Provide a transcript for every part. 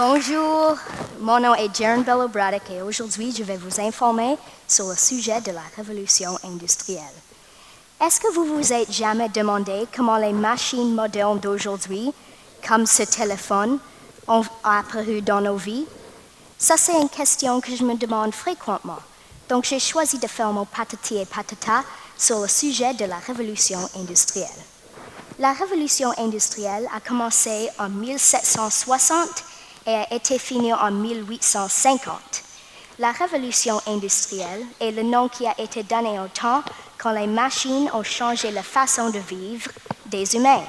Bonjour, mon nom est Jaren Bello-Braddock et aujourd'hui je vais vous informer sur le sujet de la révolution industrielle. Est-ce que vous vous êtes jamais demandé comment les machines modernes d'aujourd'hui, comme ce téléphone, ont apparu dans nos vies? Ça, c'est une question que je me demande fréquemment. Donc, j'ai choisi de faire mon patati et patata sur le sujet de la révolution industrielle. La révolution industrielle a commencé en 1760 et a été finie en 1850. La révolution industrielle est le nom qui a été donné au temps quand les machines ont changé la façon de vivre des humains.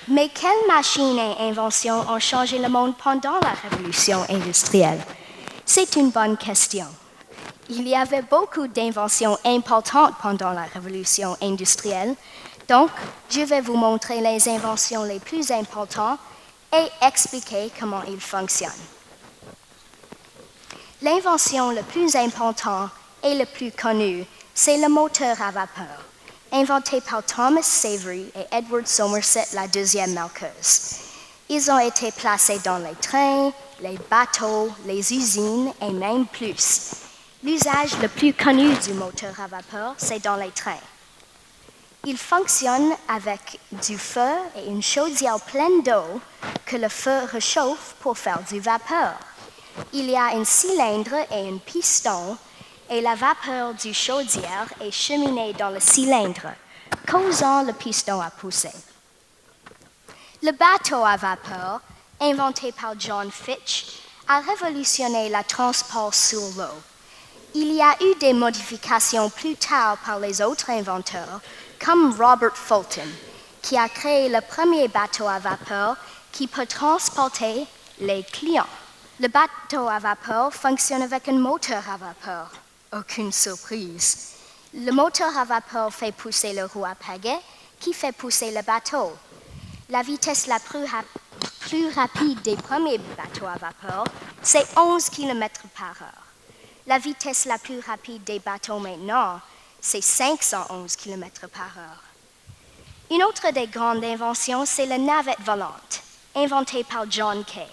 Mais quelles machines et inventions ont changé le monde pendant la révolution industrielle? C'est une bonne question. Il y avait beaucoup d'inventions importantes pendant la révolution industrielle, donc je vais vous montrer les inventions les plus importantes et expliquer comment ils fonctionnent. L'invention la plus importante et la plus connue, c'est le moteur à vapeur, inventé par Thomas Savery et Edward Somerset, la deuxième marqueuse. Ils ont été placés dans les trains, les bateaux, les usines et même plus. L'usage le plus connu du moteur à vapeur, c'est dans les trains. Il fonctionne avec du feu et une chaudière pleine d'eau que le feu réchauffe pour faire du vapeur. Il y a un cylindre et un piston et la vapeur du chaudière est cheminée dans le cylindre, causant le piston à pousser. Le bateau à vapeur, inventé par John Fitch, a révolutionné le transport sur l'eau. Il y a eu des modifications plus tard par les autres inventeurs, comme Robert Fulton, qui a créé le premier bateau à vapeur qui peut transporter les clients. Le bateau à vapeur fonctionne avec un moteur à vapeur. Aucune surprise. Le moteur à vapeur fait pousser le roue à pagaie qui fait pousser le bateau. La vitesse la plus rapide des premiers bateaux à vapeur, c'est 11 km par heure. La vitesse la plus rapide des bateaux maintenant, c'est 511 km par heure. Une autre des grandes inventions, c'est la navette volante, inventée par John Kay.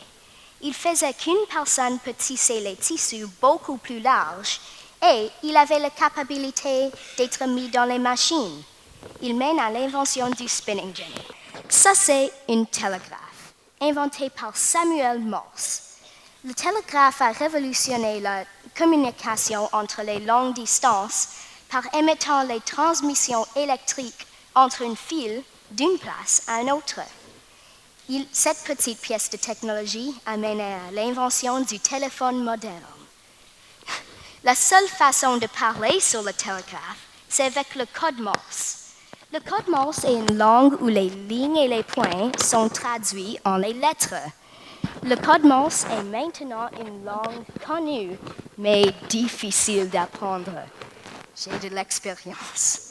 Il faisait qu'une personne peut tisser les tissus beaucoup plus larges et il avait la capacité d'être mis dans les machines. Il mène à l'invention du spinning jenny. Ça, c'est un télégraphe, inventé par Samuel Morse. Le télégraphe a révolutionné la communication entre les longues distances par émettant les transmissions électriques entre un fil d'une place à une autre. Cette petite pièce de technologie a mené à l'invention du téléphone moderne. La seule façon de parler sur le télégraphe, c'est avec le code Morse. Le code Morse est une langue où les lignes et les points sont traduits en les lettres. Le code Morse est maintenant une langue connue, mais difficile d'apprendre. J'ai de l'expérience.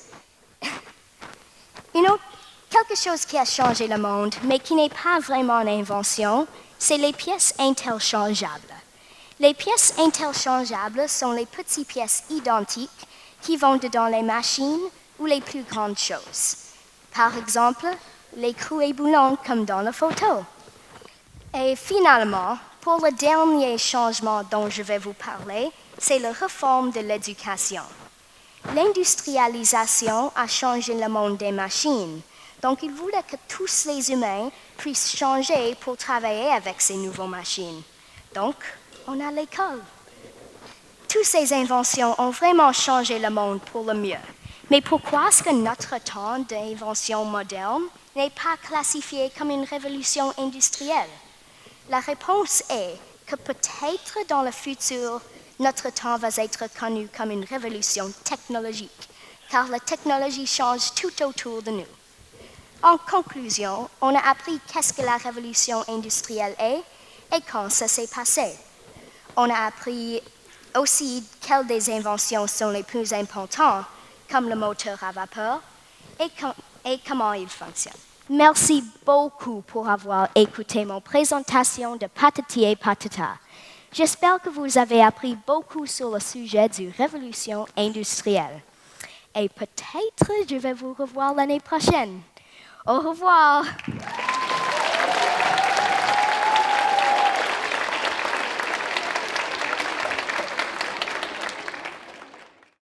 Quelque chose qui a changé le monde, mais qui n'est pas vraiment une invention, c'est les pièces interchangeables. Les pièces interchangeables sont les petites pièces identiques qui vont dedans les machines ou les plus grandes choses. Par exemple, les clous et boulons comme dans la photo. Et finalement, pour le dernier changement dont je vais vous parler, c'est la réforme de l'éducation. L'industrialisation a changé le monde des machines, donc il voulait que tous les humains puissent changer pour travailler avec ces nouvelles machines. Donc, on a l'école. Toutes ces inventions ont vraiment changé le monde pour le mieux. Mais pourquoi est-ce que notre temps d'invention moderne n'est pas classifié comme une révolution industrielle? La réponse est que peut-être dans le futur, notre temps va être connu comme une révolution technologique, car la technologie change tout autour de nous. En conclusion, on a appris qu'est-ce que la révolution industrielle est et quand ça s'est passé. On a appris aussi quelles des inventions sont les plus importantes, comme le moteur à vapeur, et comment il fonctionne. Merci beaucoup pour avoir écouté mon présentation de Patati et Patata. J'espère que vous avez appris beaucoup sur le sujet de la révolution industrielle. Et peut-être je vais vous revoir l'année prochaine. Au revoir.